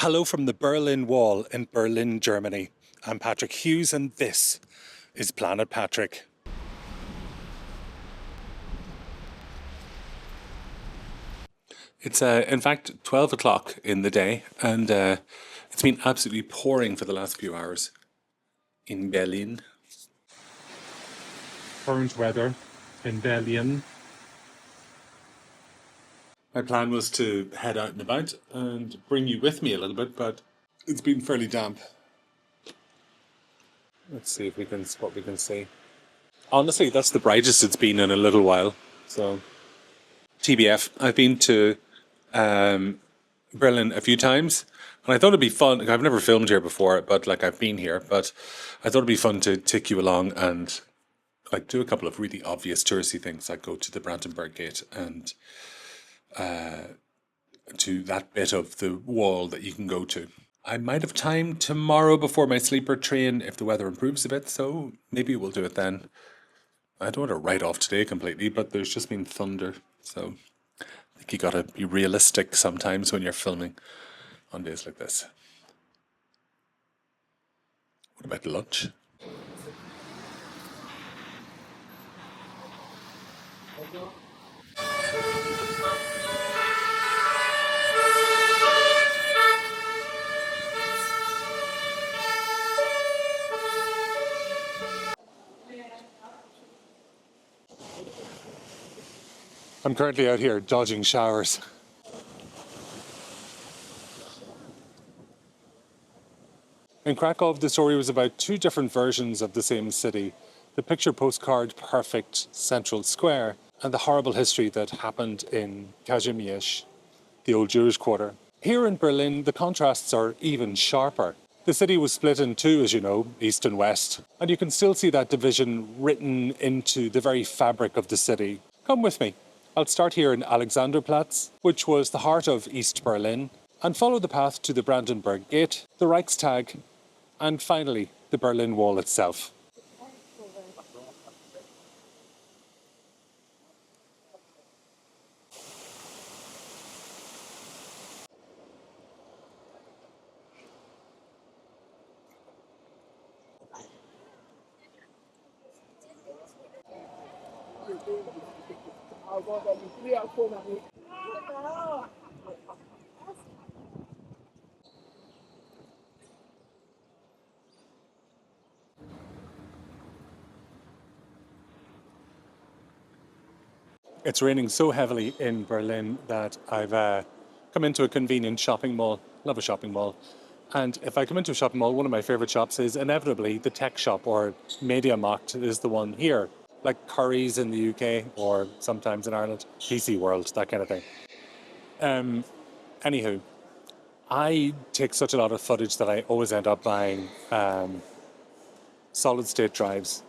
Hello from the Berlin Wall in Berlin, Germany. I'm Patrick Hughes and this is Planet Patrick. It's in fact 12 o'clock in the day and it's been absolutely pouring for the last few hours in Berlin. Current weather in Berlin. My plan was to head out and about and bring you with me a little bit, but it's been fairly damp. Let's see if what we can see. Honestly, that's the brightest it's been in a little while. So, TBF, I've been to Berlin a few times, and I thought it'd be fun. I've never filmed here before, but I've been here. But I thought it'd be fun to take you along and do a couple of really obvious touristy things, like go to the Brandenburg Gate and to that bit of the wall that you can go to. I might have time tomorrow before my sleeper train if the weather improves a bit, so maybe we'll do it then. I don't want to write off today completely, but there's just been thunder, so I think you gotta be realistic sometimes when you're filming on days like this. What about lunch? I'm currently out here dodging showers. In Kraków, the story was about two different versions of the same city. The picture postcard perfect central square and the horrible history that happened in Kazimierz, the old Jewish quarter. Here in Berlin, the contrasts are even sharper. The city was split in two, as you know, east and west, and you can still see that division written into the very fabric of the city. Come with me. I'll start here in Alexanderplatz, which was the heart of East Berlin, and follow the path to the Brandenburg Gate, the Reichstag, and finally, the Berlin Wall itself. It's raining so heavily in Berlin that I've come into a convenient shopping mall. Love a shopping mall. And if I come into a shopping mall, one of my favourite shops is inevitably the tech shop, or MediaMarkt is the one here. Like Curry's in the UK or sometimes in Ireland, PC World, that kind of thing. Anywho, I take such a lot of footage that I always end up buying solid state drives.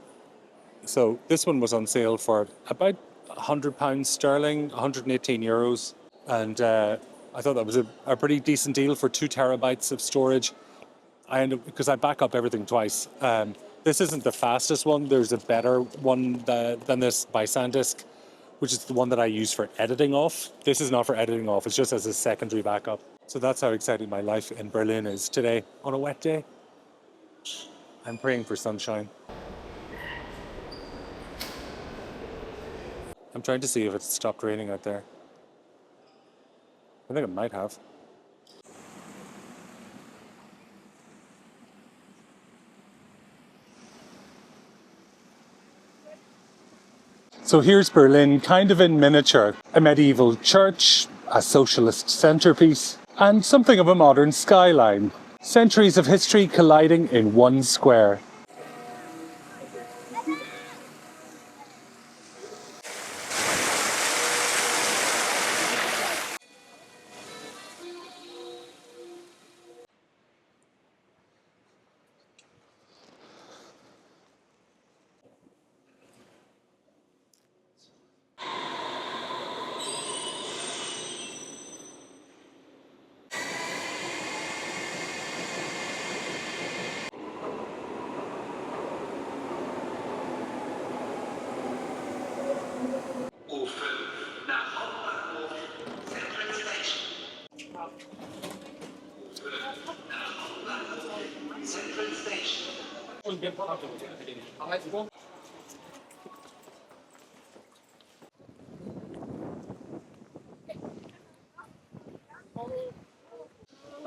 So this one was on sale for about £100 sterling, 118 euros. And I thought that was a pretty decent deal for 2 terabytes of storage. Because I back up everything twice. This isn't the fastest one. There's a better one than this by SanDisk, which is the one that I use for editing off. This is not for editing off. It's just as a secondary backup. So that's how excited my life in Berlin is today on a wet day. I'm praying for sunshine. I'm trying to see if it's stopped raining out there. I think it might have. So here's Berlin, kind of in miniature. A medieval church, a socialist centerpiece, and something of a modern skyline. Centuries of history colliding in one square.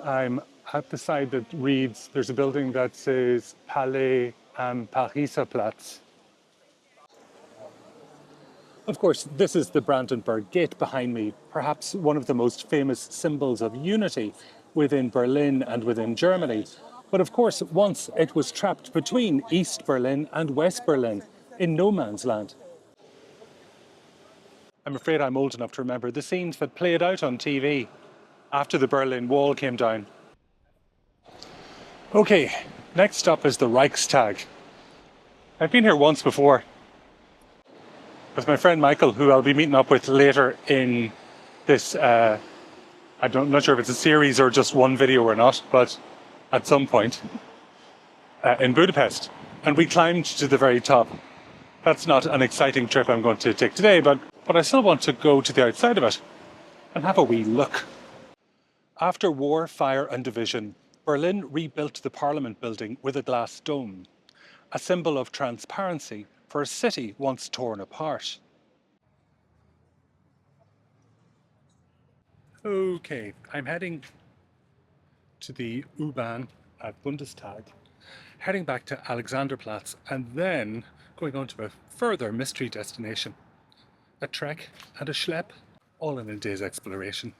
I'm at the side that reads, there's a building that says Palais am Platz. Of course, this is the Brandenburg Gate behind me, perhaps one of the most famous symbols of unity within Berlin and within Germany. But of course, once it was trapped between East Berlin and West Berlin in no man's land. I'm afraid I'm old enough to remember the scenes that played out on TV after the Berlin Wall came down. Okay, next stop is the Reichstag. I've been here once before with my friend Michael, who I'll be meeting up with later in this, I'm not sure if it's a series or just one video or not, but at some point in Budapest. And we climbed to the very top. That's not an exciting trip I'm going to take today, but I still want to go to the outside of it and have a wee look. After war, fire and division, Berlin rebuilt the Parliament building with a glass dome, a symbol of transparency for a city once torn apart. Okay, I'm heading to the U-Bahn at Bundestag, heading back to Alexanderplatz, and then going on to a further mystery destination. A trek and a schlep, all in a day's exploration.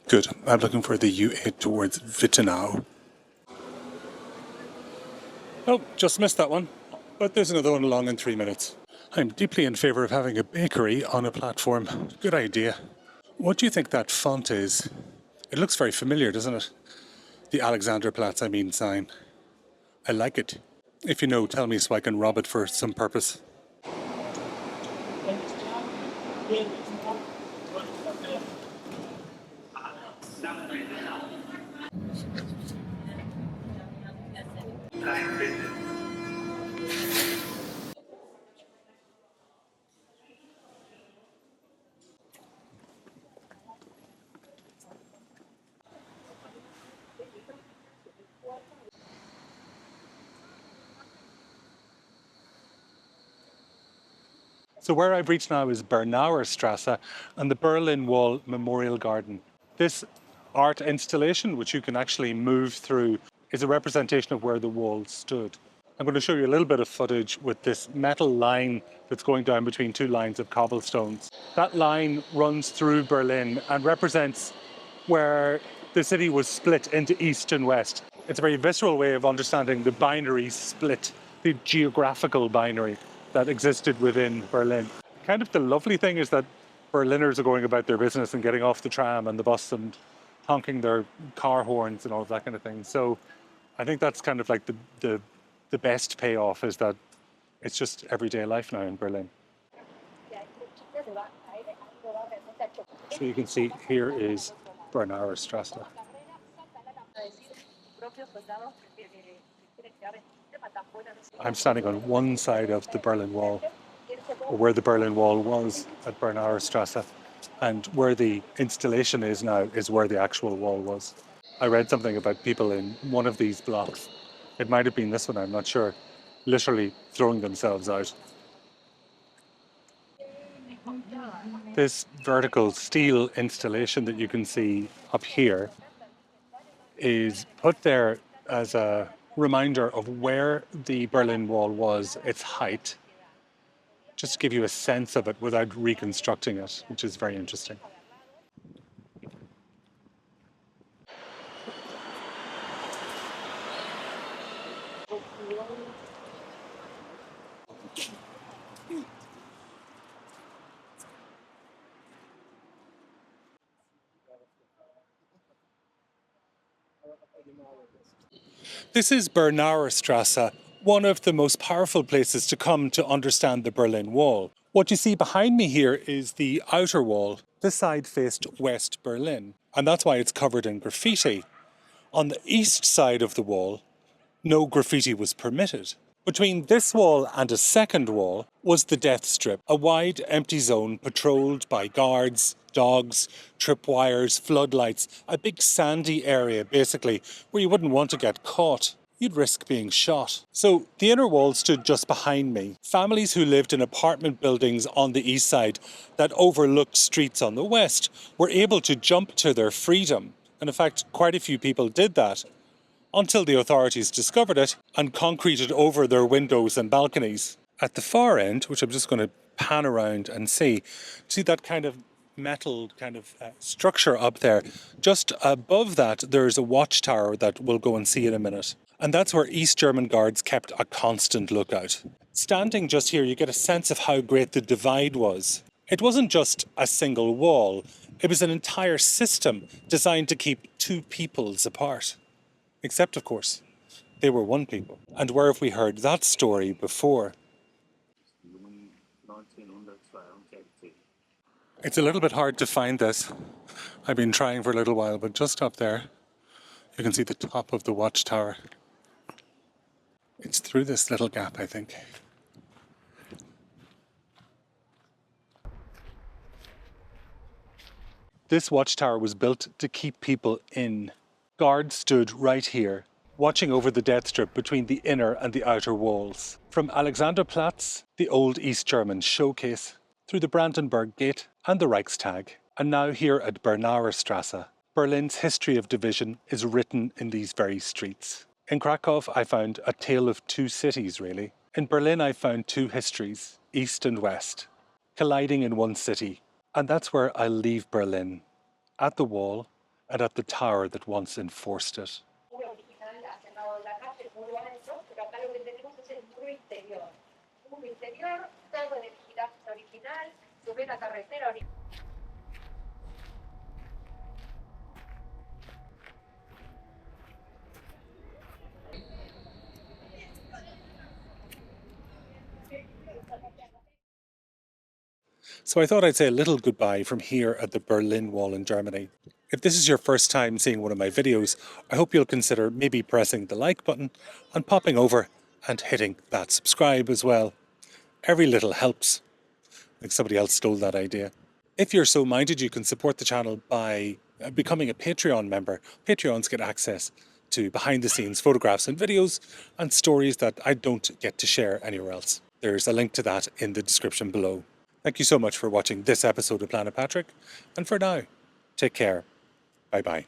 Good. I'm looking for the U8 towards Wittenau. Oh, just missed that one. But there's another one along in 3 minutes. I'm deeply in favour of having a bakery on a platform. Good idea. What do you think that font is? It looks very familiar, doesn't it? The Alexanderplatz, sign. I like it. If you know, tell me so I can rob it for some purpose. So where I've reached now is Bernauer Strasse and the Berlin Wall Memorial Garden. This art installation, which you can actually move through, is a representation of where the wall stood. I'm going to show you a little bit of footage with this metal line that's going down between two lines of cobblestones. That line runs through Berlin and represents where the city was split into east and west. It's a very visceral way of understanding the binary split, the geographical binary that existed within Berlin. Kind of the lovely thing is that Berliners are going about their business and getting off the tram and the bus and honking their car horns and all of that kind of thing. So I think that's kind of like the best payoff, is that it's just everyday life now in Berlin. So you can see here is Bernauer Strasse. I'm standing on one side of the Berlin Wall, or where the Berlin Wall was at Bernauer Strasse, and where the installation is now is where the actual wall was. I read something about people in one of these blocks, it might have been this one, I'm not sure, literally throwing themselves out. This vertical steel installation that you can see up here is put there as a reminder of where the Berlin Wall was, its height, just to give you a sense of it without reconstructing it, which is very interesting. This is Bernauer Strasse, one of the most powerful places to come to understand the Berlin Wall. What you see behind me here is the outer wall. This side faced West Berlin, and that's why it's covered in graffiti. On the east side of the wall, no graffiti was permitted. Between this wall and a second wall was the death strip, a wide, empty zone patrolled by guards, dogs, tripwires, floodlights, a big sandy area basically where you wouldn't want to get caught. You'd risk being shot. So the inner wall stood just behind me. Families who lived in apartment buildings on the east side that overlooked streets on the west were able to jump to their freedom. And in fact, quite a few people did that, until the authorities discovered it and concreted over their windows and balconies. At the far end, which I'm just going to pan around and see that kind of metal structure up there. Just above that, there's a watchtower that we'll go and see in a minute. And that's where East German guards kept a constant lookout. Standing just here, you get a sense of how great the divide was. It wasn't just a single wall, it was an entire system designed to keep two peoples apart. Except, of course, they were one people. And where have we heard that story before? It's a little bit hard to find this. I've been trying for a little while, but just up there, you can see the top of the watchtower. It's through this little gap, I think. This watchtower was built to keep people in. Guards stood right here, watching over the death strip between the inner and the outer walls. From Alexanderplatz, the old East German showcase, through the Brandenburg Gate and the Reichstag, and now here at Bernauer Strasse. Berlin's history of division is written in these very streets. In Kraków, I found a tale of two cities, really. In Berlin, I found two histories, East and West, colliding in one city. And that's where I leave Berlin, at the wall, and at the tower that once enforced it. So I thought I'd say a little goodbye from here at the Berlin Wall in Germany. If this is your first time seeing one of my videos, I hope you'll consider maybe pressing the like button and popping over and hitting that subscribe as well. Every little helps. Like somebody else stole that idea. If you're so minded, you can support the channel by becoming a Patreon member. Patreons get access to behind-the-scenes photographs and videos and stories that I don't get to share anywhere else. There's a link to that in the description below. Thank you so much for watching this episode of Planet Patrick, and for now, take care. Bye-bye.